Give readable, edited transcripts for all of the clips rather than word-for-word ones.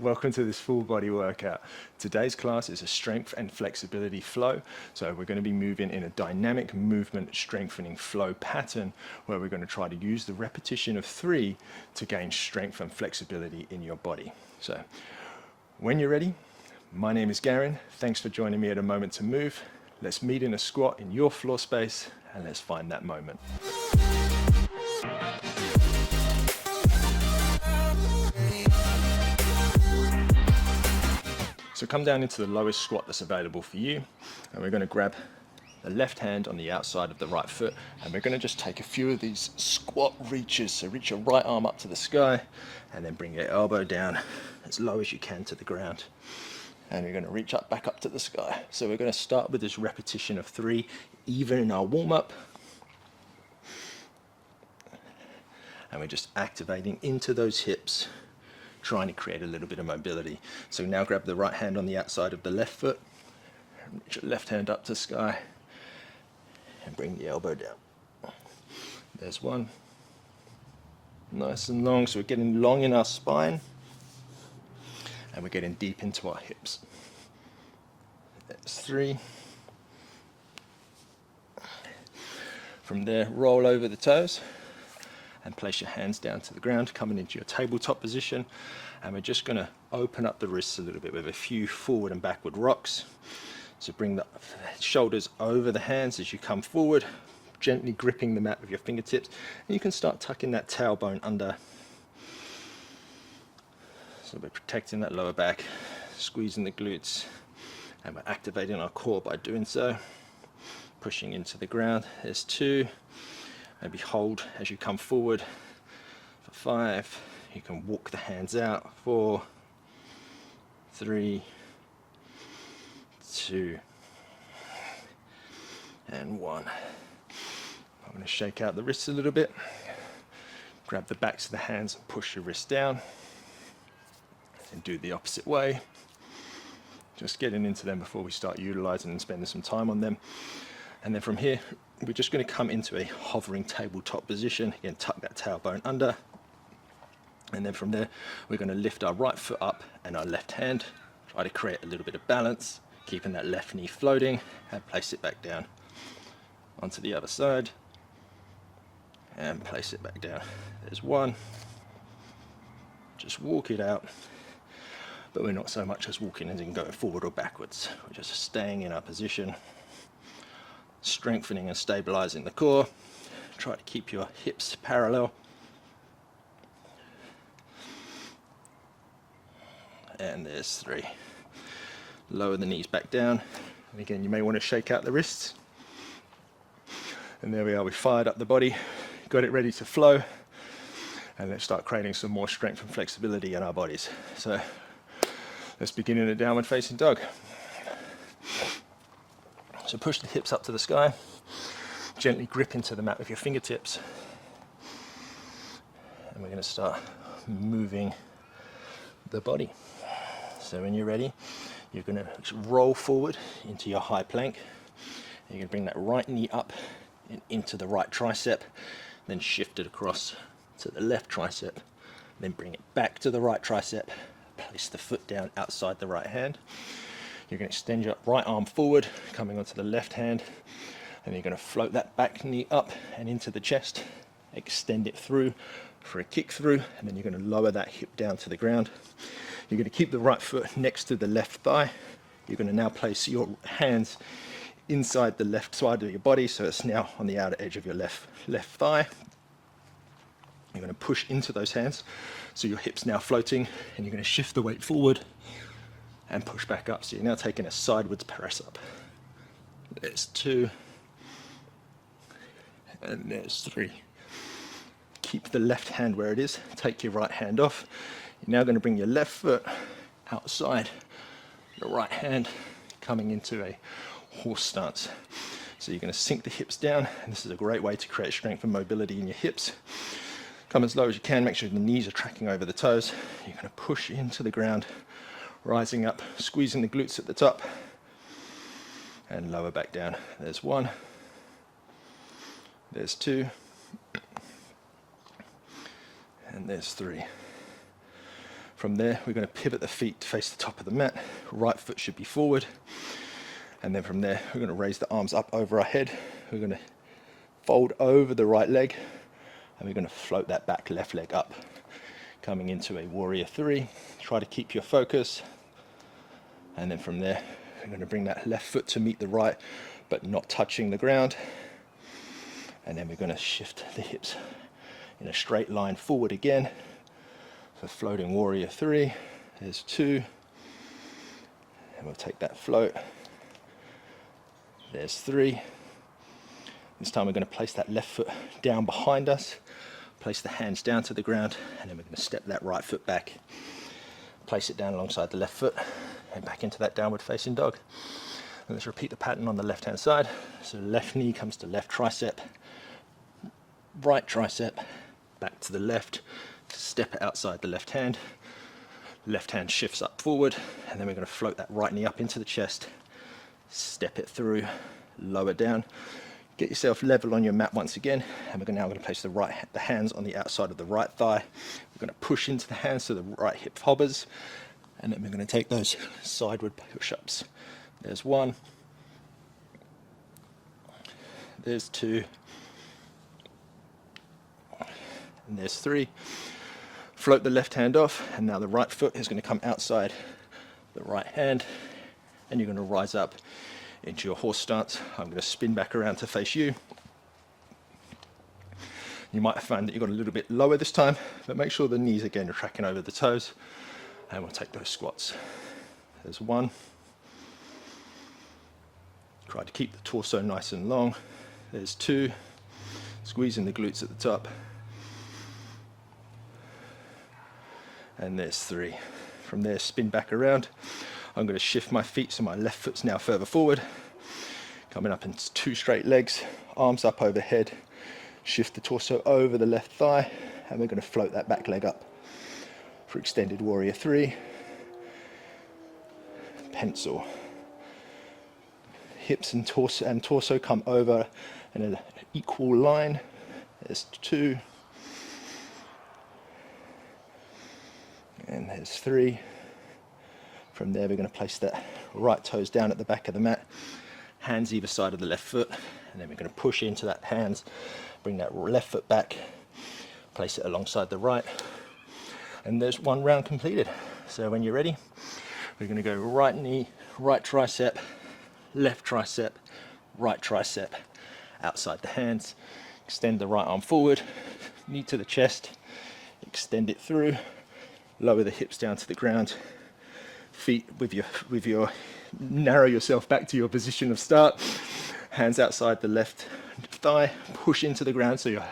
welcome to this full body workout. Today's class is a strength and flexibility flow. So we're going to be moving in a dynamic movement strengthening flow pattern where we're going to try to use the repetition of 3 to gain strength and flexibility in your body. So when you're ready, my name is Garen. Thanks for joining me at A Moment to Move. Let's meet in a squat in your floor space and let's find that moment. So come down into the lowest squat that's available for you, and we're going to grab the left hand on the outside of the right foot, and we're going to just take a few of these squat reaches. So reach your right arm up to the sky and then bring your elbow down as low as you can to the ground, and you're going to reach up back up to the sky. So we're going to start with this repetition of 3 even in our warm-up, and we're just activating into those hips, trying to create a little bit of mobility. So now grab the right hand on the outside of the left foot, reach your left hand up to the sky and bring the elbow down. There's one. Nice and long, so we're getting long in our spine and we're getting deep into our hips. There's 3. From there, roll over the toes and place your hands down to the ground, coming into your tabletop position, and we're just going to open up the wrists a little bit with a few forward and backward rocks. So bring the shoulders over the hands as you come forward, gently gripping the mat with your fingertips, and you can start tucking that tailbone under. So we're protecting that lower back, squeezing the glutes, and we're activating our core by doing so. Pushing into the ground. There's 2. Maybe hold as you come forward for 5. You can walk the hands out. 4, 3, 2, and 1. I'm going to shake out the wrists a little bit. Grab the backs of the hands and push your wrists down. And do the opposite way. Just getting into them before we start utilizing and spending some time on them. And then from here, we're just going to come into a hovering tabletop position. Again, tuck that tailbone under. And then from there, we're going to lift our right foot up and our left hand. Try to create a little bit of balance, keeping that left knee floating, and place it back down onto the other side. And place it back down. There's 1. Just walk it out. But we're not so much as walking as in going forward or backwards. We're just staying in our position, strengthening and stabilizing the core. Try to keep your hips parallel. And there's 3. Lower the knees back down. And again, you may want to shake out the wrists. And there we are, we fired up the body, got it ready to flow. And let's start creating some more strength and flexibility in our bodies. So let's begin in a downward facing dog. So push the hips up to the sky, gently grip into the mat with your fingertips, and we're going to start moving the body. So when you're ready, you're going to roll forward into your high plank. You're going to bring that right knee up and into the right tricep, then shift it across to the left tricep, then bring it back to the right tricep, place the foot down outside the right hand. You're going to extend your right arm forward, coming onto the left hand, and you're going to float that back knee up and into the chest, extend it through for a kick through, and then you're going to lower that hip down to the ground. You're going to keep the right foot next to the left thigh. You're going to now place your hands inside the left side of your body, so it's now on the outer edge of your left thigh. You're going to push into those hands, so your hip's now floating, and you're going to shift the weight forward and push back up. So you're now taking a sideways press up. There's 2. And there's 3. Keep the left hand where it is. Take your right hand off. You're now going to bring your left foot outside the right hand, coming into a horse stance. So you're going to sink the hips down, and this is a great way to create strength and mobility in your hips. Come as low as you can. Make sure the knees are tracking over the toes. You're going to push into the ground, rising up, squeezing the glutes at the top, and lower back down. There's 1. There's 2. And there's 3. From there, we're going to pivot the feet to face the top of the mat. Right foot should be forward. And then from there, we're going to raise the arms up over our head. We're going to fold over the right leg, and we're going to float that back left leg up, coming into a warrior three. Try to keep your focus. And then from there, we're going to bring that left foot to meet the right, but not touching the ground. And then we're going to shift the hips in a straight line forward again for floating warrior three. There's two. And we'll take that float. There's three. This time we're going to place that left foot down behind us, place the hands down to the ground, and then we're going to step that right foot back, place it down alongside the left foot, and back into that downward facing dog. And let's repeat the pattern on the left hand side. So left knee comes to left tricep, right tricep, back to the left, step it outside the left hand shifts up forward, and then we're going to float that right knee up into the chest, step it through, lower down. Get yourself level on your mat once again, and we're now going to place the hands on the outside of the right thigh. We're going to push into the hands so the right hip hovers, and then we're going to take those sideward push-ups. There's one, there's two, and there's three. Float the left hand off, and now the right foot is going to come outside the right hand, and you're going to rise up into your horse stance. I'm going to spin back around to face you. You might find that you've got a little bit lower this time, but make sure the knees again are tracking over the toes, and we'll take those squats. There's one. Try to keep the torso nice and long. There's two. Squeezing the glutes at the top. And there's three. From there, spin back around. I'm going to shift my feet so my left foot's now further forward. Coming up in two straight legs, arms up overhead. Shift the torso over the left thigh, and we're going to float that back leg up for extended warrior three. Pencil. Hips and torso come over in an equal line. There's two. And there's three. From there, we're going to place that right toes down at the back of the mat, hands either side of the left foot, and then we're going to push into that hands, bring that left foot back, place it alongside the right, and there's one round completed. So when you're ready, we're going to go right knee, right tricep, left tricep, right tricep, outside the hands, extend the right arm forward, knee to the chest, extend it through, lower the hips down to the ground, feet with your narrow yourself back to your position of start, hands outside the left thigh, push into the ground so your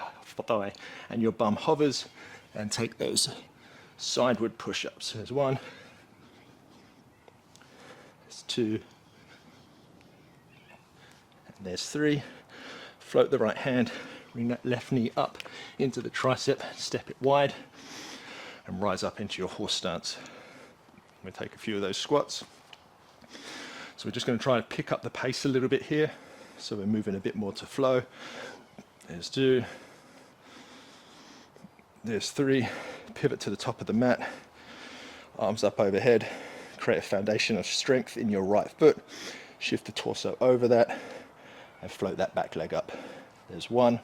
thigh and your bum hovers, and take those sideward push-ups. There's one, there's two, and there's three. Float the right hand, bring that left knee up into the tricep, step it wide, and rise up into your horse stance. We'll take a few of those squats. So we're just going to try and pick up the pace a little bit here. So we're moving a bit more to flow. There's two. There's three. Pivot to the top of the mat. Arms up overhead. Create a foundation of strength in your right foot. Shift the torso over that and float that back leg up. There's one.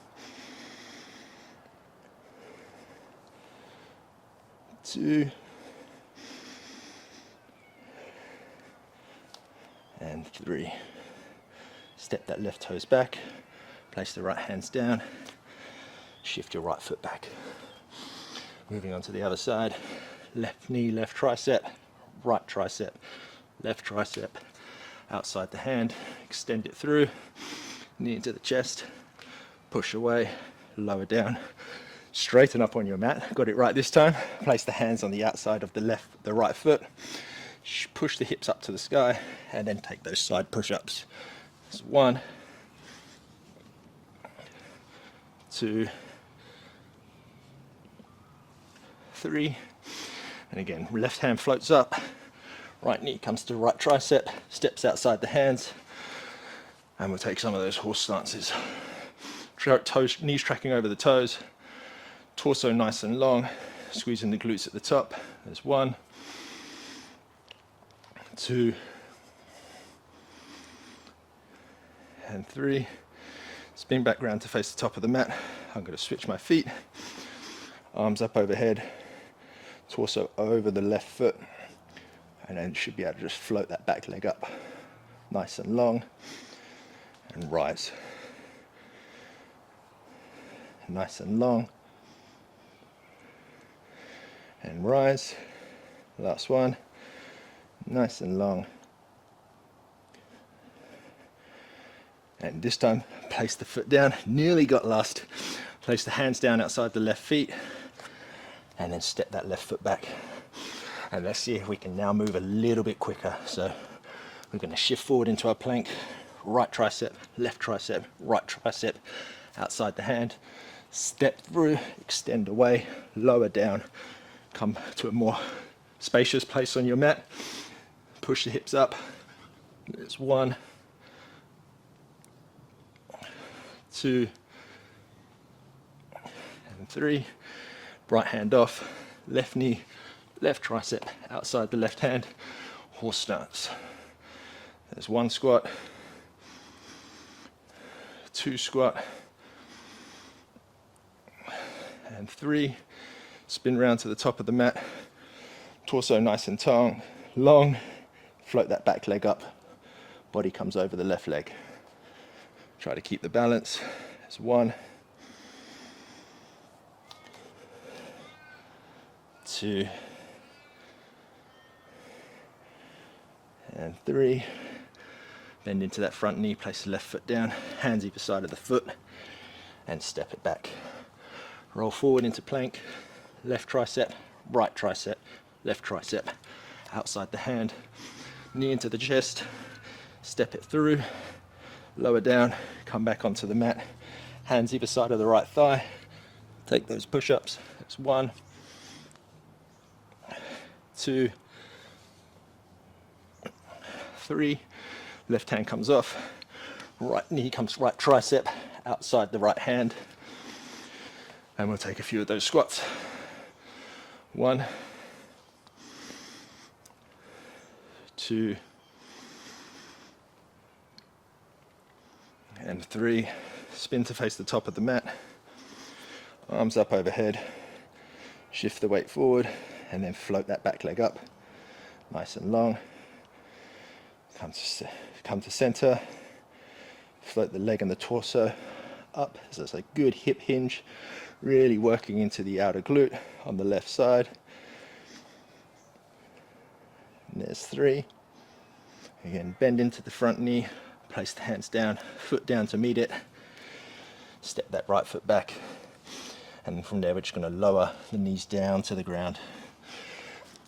Two. And three. Step that left toes back, place the right hands down, shift your right foot back. Moving on to the other side, left knee, left tricep, right tricep, left tricep, outside the hand, extend it through, knee into the chest, push away, lower down, straighten up on your mat. Got it right this time. Place the hands on the outside of the right foot, push the hips up to the sky, and then take those side push-ups. So one, two, three, and again, left hand floats up, right knee comes to right tricep, steps outside the hands, and we'll take some of those horse stances. Toes, knees tracking over the toes, torso nice and long, squeezing the glutes at the top, There's 1, 2, and 3. Spin back round to face the top of the mat. I'm going to switch my feet, arms up overhead, torso over the left foot, and then you should be able to just float that back leg up nice and long and rise. Nice and long and rise. Last one, nice and long. And this time, place the foot down, nearly got lost. Place the hands down outside the left feet, and then step that left foot back. And let's see if we can now move a little bit quicker. So we're going to shift forward into our plank, right tricep, right tricep, outside the hand, step through, extend away, lower down, come to a more spacious place on your mat, push the hips up. There's 1, 2, and 3. Right hand off, left knee, left tricep, outside the left hand, horse stance. There's 1 squat, 2 squat, and 3. Spin round to the top of the mat, torso nice and long, float that back leg up, body comes over the left leg. Try to keep the balance. There's 1, 2, and 3. Bend into that front knee, place the left foot down, hands either side of the foot, and step it back. Roll forward into plank, left tricep, left tricep, outside the hand, knee into the chest, step it through, lower down, come back onto the mat, hands either side of the right thigh, take those push-ups. It's 1, 2, 3. Left hand comes off, right knee comes right tricep, outside the right hand, and we'll take a few of those squats. 1, 2, and 3. Spin to face the top of the mat, arms up overhead, shift the weight forward, and then float that back leg up, nice and long. Come to center, float the leg and the torso up, so it's a good hip hinge, really working into the outer glute on the left side. And there's 3. Again, bend into the front knee, place the hands down, foot down to meet it, step that right foot back, and from there we're just going to lower the knees down to the ground.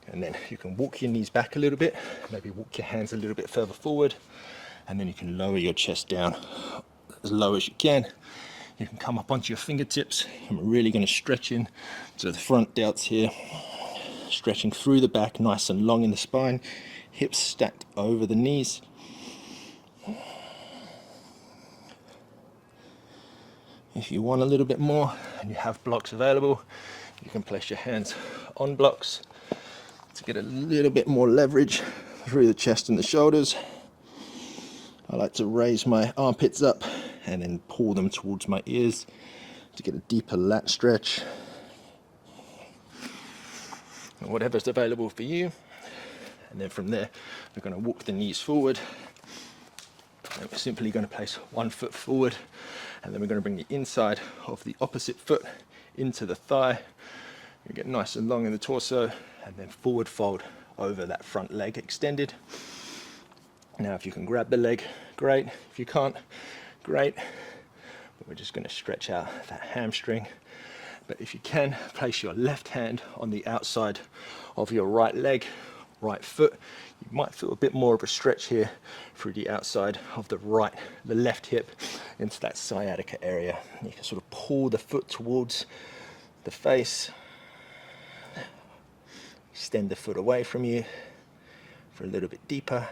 And then you can walk your knees back a little bit, maybe walk your hands a little bit further forward, and then you can lower your chest down as low as you can. You can come up onto your fingertips, and we're really going to stretch in to the front delts here, stretching through the back, nice and long in the spine, hips stacked over the knees. If you want a little bit more and you have blocks available, you can place your hands on blocks to get a little bit more leverage through the chest and the shoulders. I like to raise my armpits up and then pull them towards my ears to get a deeper lat stretch. And whatever's available for you. And then from there, we're going to walk the knees forward. And we're simply going to place 1 foot forward, and then we're going to bring the inside of the opposite foot into the thigh. You get nice and long in the torso, and then forward fold over that front leg extended. Now if you can grab the leg, great. If you can't, great. But we're just going to stretch out that hamstring. But if you can, place your left hand on the outside of your right leg, right foot. You might feel a bit more of a stretch here through the outside of the left hip into that sciatica area. You can sort of pull the foot towards the face, extend the foot away from you for a little bit deeper.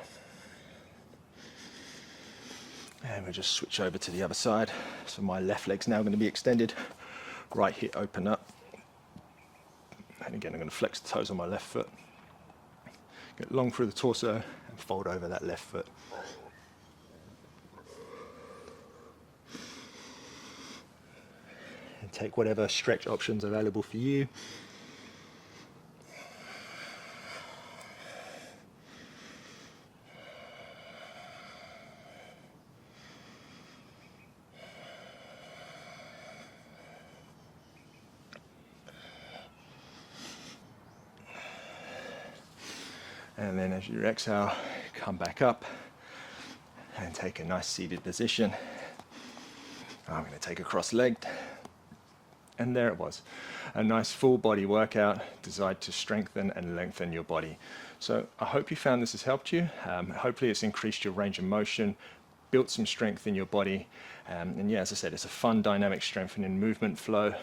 And we'll just switch over to the other side. So my left leg's now going to be extended, right hip open up. And again, I'm going to flex the toes on my left foot. Get long through the torso and fold over that left foot. And take whatever stretch options are available for you. And then as you exhale, come back up and take a nice seated position. I'm going to take a cross-legged. And there it was, a nice full body workout designed to strengthen and lengthen your body. So I hope you found this has helped you. Hopefully it's increased your range of motion, built some strength in your body. And yeah, as I said, it's a fun, dynamic, strengthening movement flow.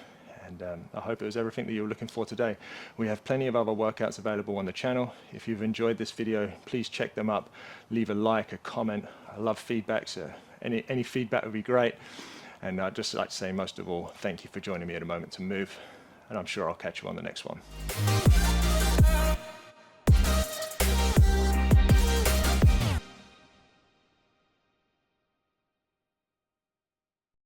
And I hope it was everything that you were looking for today. We have plenty of other workouts available on the channel. If you've enjoyed this video, please check them up. Leave a like, a comment. I love feedback, so any feedback would be great. And I'd just like to say, most of all, thank you for joining me at A Moment to Move. And I'm sure I'll catch you on the next one.